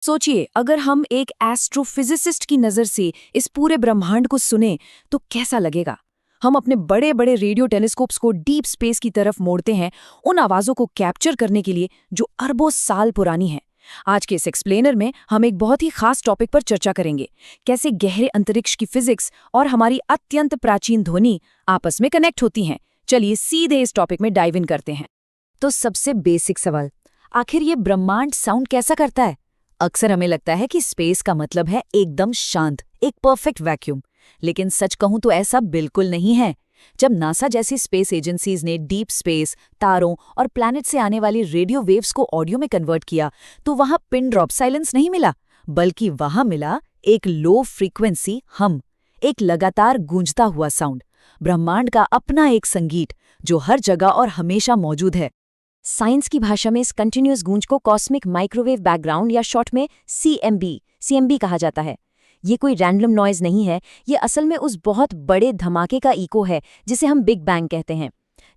सोचिए, अगर हम एक एस्ट्रोफिजिसिस्ट की नज़र से इस पूरे ब्रह्मांड को सुने तो कैसा लगेगा। हम अपने बड़े बड़े रेडियो टेलीस्कोप्स को डीप स्पेस की तरफ मोड़ते हैं, उन आवाज़ों को कैप्चर करने के लिए जो अरबों साल पुरानी हैं। आज के इस एक्सप्लेनर में हम एक बहुत ही खास टॉपिक पर चर्चा करेंगे, कैसे गहरे अंतरिक्ष की फिजिक्स और हमारी अत्यंत प्राचीन ध्वनि आपस में कनेक्ट होती हैं। चलिए सीधे इस टॉपिक में डाइव इन करते हैं। तो सबसे बेसिक सवाल, आखिर ये ब्रह्मांड साउंड कैसा करता है। अक्सर हमें लगता है कि स्पेस का मतलब है एकदम शांत, एक परफेक्ट वैक्यूम। लेकिन सच कहूं तो ऐसा बिल्कुल नहीं है। जब नासा जैसी स्पेस एजेंसीज ने डीप स्पेस, तारों और प्लैनेट से आने वाली रेडियो वेव्स को ऑडियो में कन्वर्ट किया, तो वहां पिन ड्रॉप साइलेंस नहीं मिला, बल्कि वहां मिला एक लो फ्रीक्वेंसी हम, एक लगातार गूंजता हुआ साउंड, ब्रह्मांड का अपना एक संगीत जो हर जगह और हमेशा मौजूद है। साइंस की भाषा में इस कंटिन्यूअस गूंज को कॉस्मिक माइक्रोवेव बैकग्राउंड या शॉर्ट में सीएमबी कहा जाता है। ये कोई रैंडम नॉइज नहीं है, ये असल में उस बहुत बड़े धमाके का इको है जिसे हम बिग बैंग कहते हैं।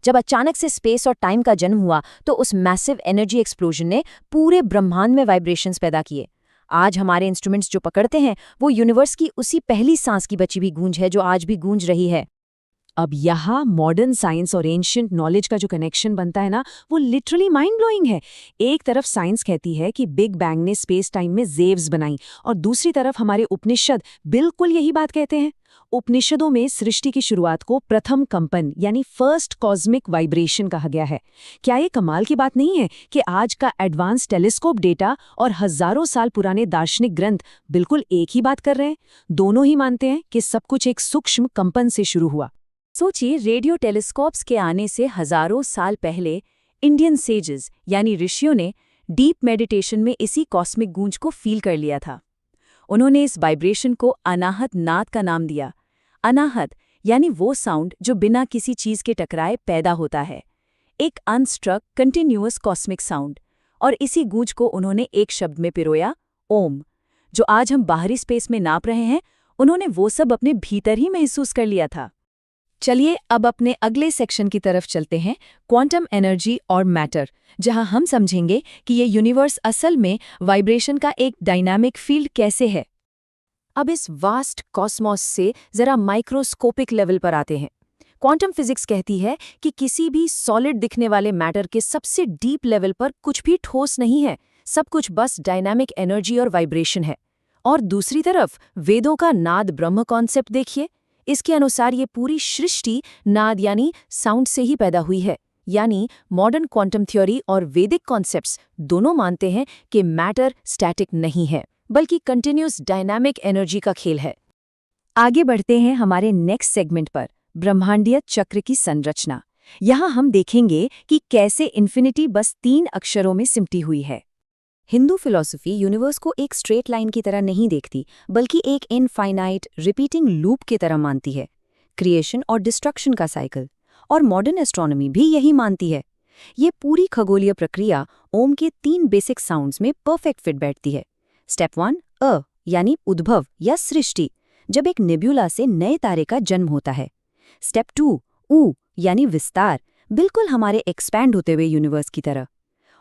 जब अचानक से स्पेस और टाइम का जन्म हुआ तो उस मैसिव एनर्जी एक्सप्लोजन ने पूरे ब्रह्मांड में वाइब्रेशंस पैदा किए। आज हमारे इंस्ट्रूमेंट्स जो पकड़ते हैं वो यूनिवर्स की उसी पहली सांस की बची हुई गूंज है जो आज भी गूंज रही है। अब यहाँ मॉडर्न साइंस और एंशिएंट नॉलेज का जो कनेक्शन बनता है ना, वो लिटरली माइंड ब्लोइंग है। एक तरफ साइंस कहती है कि बिग बैंग ने स्पेस टाइम में वेव्स बनाई, और दूसरी तरफ हमारे उपनिषद बिल्कुल यही बात कहते हैं। उपनिषदों में सृष्टि की शुरुआत को प्रथम कंपन यानी फर्स्ट कॉस्मिक वाइब्रेशन कहा गया है। क्या ये कमाल की बात नहीं है कि आज का एडवांस टेलीस्कोप डेटा और हजारों साल पुराने दार्शनिक ग्रंथ बिल्कुल एक ही बात कर रहे हैं। दोनों ही मानते हैं कि सब कुछ एक सूक्ष्म कंपन से शुरू हुआ। सोचिए, रेडियो टेलीस्कोप्स के आने से हजारों साल पहले इंडियन सेजेस यानी ऋषियों ने डीप मेडिटेशन में इसी कॉस्मिक गूंज को फील कर लिया था। उन्होंने इस वाइब्रेशन को अनाहत नाद का नाम दिया। अनाहत यानी वो साउंड जो बिना किसी चीज के टकराए पैदा होता है, एक अनस्ट्रक कंटिन्यूअस कॉस्मिक साउंड। और इसी गूंज को उन्होंने एक शब्द में पिरोया, ओम। जो आज हम बाहरी स्पेस में नाप रहे हैं, उन्होंने वो सब अपने भीतर ही महसूस कर लिया था। चलिए अब अपने अगले सेक्शन की तरफ चलते हैं, क्वांटम एनर्जी और मैटर, जहां हम समझेंगे कि ये यूनिवर्स असल में वाइब्रेशन का एक डायनामिक फील्ड कैसे है। अब इस वास्ट कॉस्मॉस से जरा माइक्रोस्कोपिक लेवल पर आते हैं। क्वांटम फिजिक्स कहती है कि किसी भी सॉलिड दिखने वाले मैटर के सबसे डीप लेवल पर कुछ भी ठोस नहीं है, सब कुछ बस डायनामिक एनर्जी और वाइब्रेशन है। और दूसरी तरफ वेदों का नाद ब्रह्म कॉन्सेप्ट देखिए। इसके अनुसार ये पूरी सृष्टि नाद यानी साउंड से ही पैदा हुई है। यानी मॉडर्न क्वांटम थ्योरी और वैदिक कॉन्सेप्ट्स दोनों मानते हैं कि मैटर स्टैटिक नहीं है, बल्कि कंटिन्यूअस डायनामिक एनर्जी का खेल है। आगे बढ़ते हैं हमारे नेक्स्ट सेगमेंट पर, ब्रह्मांडीय चक्र की संरचना। यहाँ हम देखेंगे कि कैसे इन्फिनिटी बस 3 अक्षरों में सिमटी हुई है। हिंदू फिलॉसफी यूनिवर्स को एक स्ट्रेट लाइन की तरह नहीं देखती, बल्कि एक इनफाइनाइट रिपीटिंग लूप की तरह मानती है, क्रिएशन और डिस्ट्रक्शन का साइकिल। और मॉडर्न एस्ट्रोनॉमी भी यही मानती है। ये पूरी खगोलीय प्रक्रिया ओम के 3 बेसिक साउंड्स में परफेक्ट फिट बैठती है। स्टेप 1 यानी उद्भव या सृष्टि, जब एक नेब्यूला से नए तारे का जन्म होता है। स्टेप 2 ऊ यानी विस्तार, बिल्कुल हमारे एक्सपैंड होते हुए यूनिवर्स की तरह।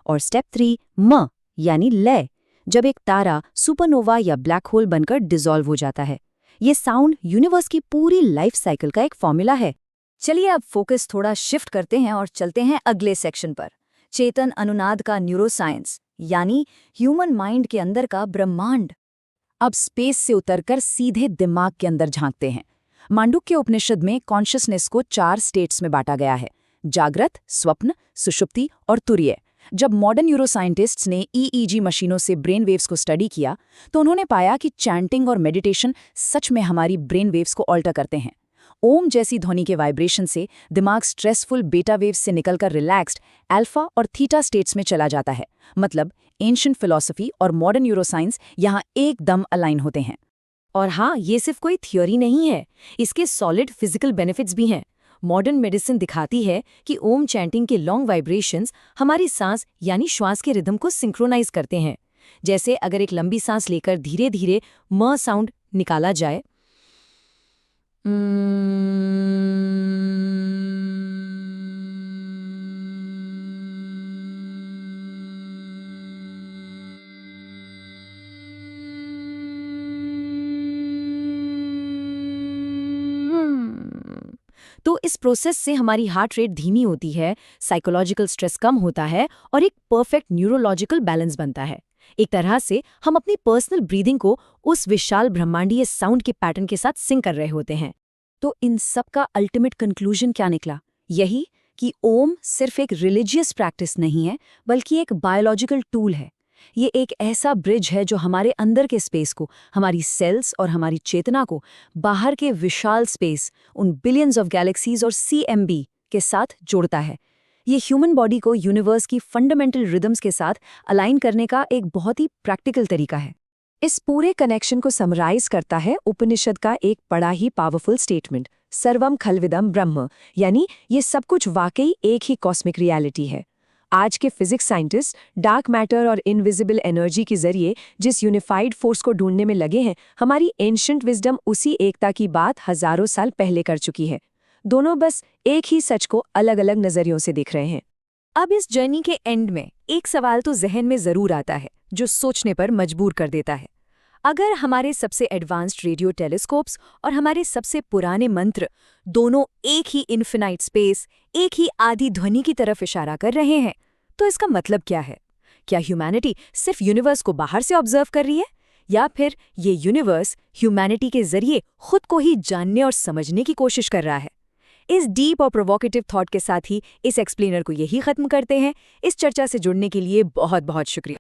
और स्टेप 3 म यानी लय, जब एक तारा सुपरनोवा या ब्लैक होल बनकर डिसॉल्व हो जाता है। ये साउंड यूनिवर्स की पूरी लाइफ साइकिल का एक फॉर्मूला है। चलिए अब फोकस थोड़ा शिफ्ट करते हैं और चलते हैं अगले सेक्शन पर, चेतन अनुनाद का न्यूरोसाइंस यानी ह्यूमन माइंड के अंदर का ब्रह्मांड। अब स्पेस से उतरकर सीधे दिमाग के अंदर झांकते हैं। मांडुक्य उपनिषद में कॉन्शियसनेस को 4 स्टेट्स में बांटा गया है, जागृत, स्वप्न, सुषुप्ति और तुरीय। जब मॉडर्न न्यूरोसाइंटिस्ट्स ने ईईजी मशीनों से ब्रेन वेव्स को स्टडी किया तो उन्होंने पाया कि चैंटिंग और मेडिटेशन सच में हमारी ब्रेन वेव्स को ऑल्टर करते हैं। ओम जैसी ध्वनि के वाइब्रेशन से दिमाग स्ट्रेसफुल बेटा वेव्स से निकलकर रिलैक्स्ड अल्फा और थीटा स्टेट्स में चला जाता है। मतलब एंशिएंट फिलॉसफी और मॉडर्न न्यूरोसाइंस यहाँ एकदम अलाइन होते हैं। और हाँ, ये सिर्फ कोई थ्योरी नहीं है, इसके सॉलिड फिजिकल बेनिफिट्स भी हैं। मॉडर्न मेडिसिन दिखाती है कि ओम चैंटिंग के लॉन्ग वाइब्रेशंस हमारी सांस यानी श्वास के रिदम को सिंक्रोनाइज करते हैं। जैसे अगर एक लंबी सांस लेकर धीरे धीरे म साउंड निकाला जाए, तो इस प्रोसेस से हमारी हार्ट रेट धीमी होती है, साइकोलॉजिकल स्ट्रेस कम होता है और एक परफेक्ट न्यूरोलॉजिकल बैलेंस बनता है। एक तरह से हम अपनी पर्सनल ब्रीदिंग को उस विशाल ब्रह्मांडीय साउंड के पैटर्न के साथ सिंक कर रहे होते हैं। तो इन सब का अल्टीमेट कंक्लूजन क्या निकला? यही कि ओम सिर्फ एक रिलीजियस प्रैक्टिस नहीं है, बल्कि एक बायोलॉजिकल टूल है। ये एक ऐसा ब्रिज है जो हमारे अंदर के स्पेस को, हमारी सेल्स और हमारी चेतना को बाहर के विशाल स्पेस, उन बिलियंस ऑफ गैलेक्सीज और CMB के साथ जोड़ता है। ये ह्यूमन बॉडी को यूनिवर्स की फंडामेंटल रिदम्स के साथ अलाइन करने का एक बहुत ही प्रैक्टिकल तरीका है। इस पूरे कनेक्शन को समराइज करता है उपनिषद का एक बड़ा ही पावरफुल स्टेटमेंट, सर्वम खलविदम ब्रह्म, यानी ये सब कुछ वाकई एक ही कॉस्मिक रियलिटी है। आज के फिजिक्स साइंटिस्ट डार्क मैटर और इनविजिबल एनर्जी के जरिए जिस यूनिफाइड फोर्स को ढूंढने में लगे हैं, हमारी एंशिएंट विजडम उसी एकता की बात हजारों साल पहले कर चुकी है। दोनों बस एक ही सच को अलग अलग नजरियों से देख रहे हैं। अब इस जर्नी के एंड में एक सवाल तो जहन में जरूर आता है, जो सोचने पर मजबूर कर देता है। अगर हमारे सबसे एडवांस्ड रेडियो टेलीस्कोप्स और हमारे सबसे पुराने मंत्र दोनों एक ही इन्फिनाइट स्पेस, एक ही आदि ध्वनि की तरफ इशारा कर रहे हैं, तो इसका मतलब क्या है? क्या ह्यूमैनिटी सिर्फ यूनिवर्स को बाहर से ऑब्जर्व कर रही है, या फिर ये यूनिवर्स ह्यूमैनिटी के जरिए खुद को ही जानने और समझने की कोशिश कर रहा है? इस डीप और प्रोवोकेटिव थॉट के साथ ही इस एक्सप्लेनर को यही खत्म करते हैं। इस चर्चा से जुड़ने के लिए बहुत बहुत शुक्रिया।